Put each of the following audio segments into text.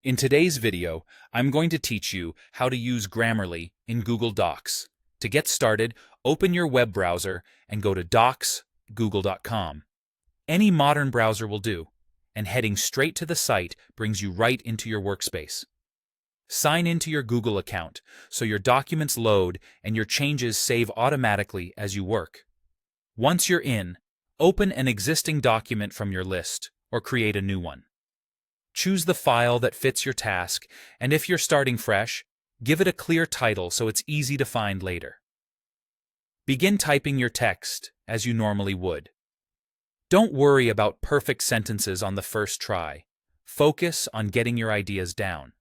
In today's video, I'm going to teach you how to use Grammarly in Google Docs. To get started, open your web browser and go to docs.google.com. Any modern browser will do, and heading straight to the site brings you right into your workspace. Sign into your Google account so your documents load and your changes save automatically as you work. Once you're in, open an existing document from your list or create a new one. Choose the file that fits your task, and if you're starting fresh, give it a clear title so it's easy to find later. Begin typing your text as you normally would. Don't worry about perfect sentences on the first try. Focus on getting your ideas down.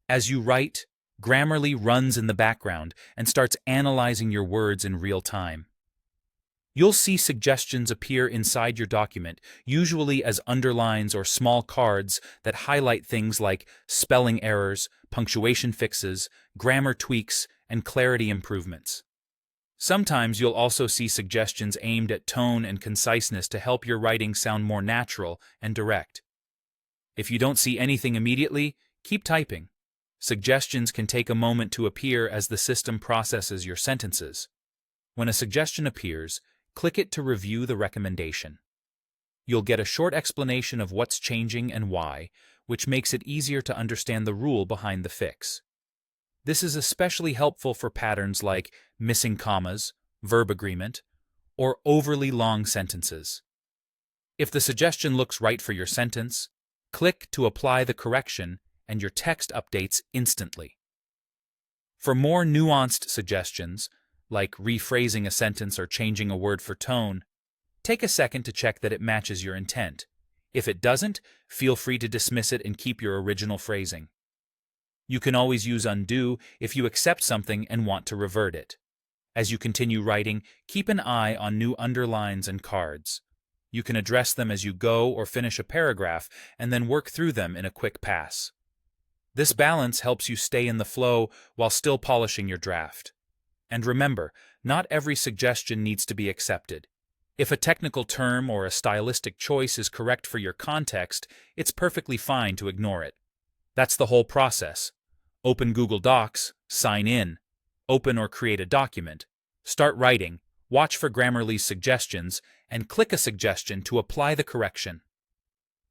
As you write, Grammarly runs in the background and starts analyzing your words in real time. You'll see suggestions appear inside your document, usually as underlines or small cards that highlight things like spelling errors, punctuation fixes, grammar tweaks, and clarity improvements. Sometimes you'll also see suggestions aimed at tone and conciseness to help your writing sound more natural and direct. If you don't see anything immediately, keep typing. Suggestions can take a moment to appear as the system processes your sentences. When a suggestion appears, click it to review the recommendation. You'll get a short explanation of what's changing and why, which makes it easier to understand the rule behind the fix. This is especially helpful for patterns like missing commas, verb agreement, or overly long sentences. If the suggestion looks right for your sentence, click to apply the correction and your text updates instantly. For more nuanced suggestions, like rephrasing a sentence or changing a word for tone, take a second to check that it matches your intent. If it doesn't, feel free to dismiss it and keep your original phrasing. You can always use undo if you accept something and want to revert it. As you continue writing, keep an eye on new underlines and cards. You can address them as you go or finish a paragraph and then work through them in a quick pass. This balance helps you stay in the flow while still polishing your draft. And remember, not every suggestion needs to be accepted. If a technical term or a stylistic choice is correct for your context, it's perfectly fine to ignore it. That's the whole process. Open Google Docs, sign in, open or create a document, start writing, watch for Grammarly's suggestions, and click a suggestion to apply the correction.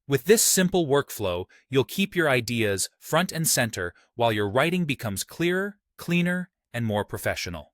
With this simple workflow, you'll keep your ideas front and center while your writing becomes clearer, cleaner, and more professional.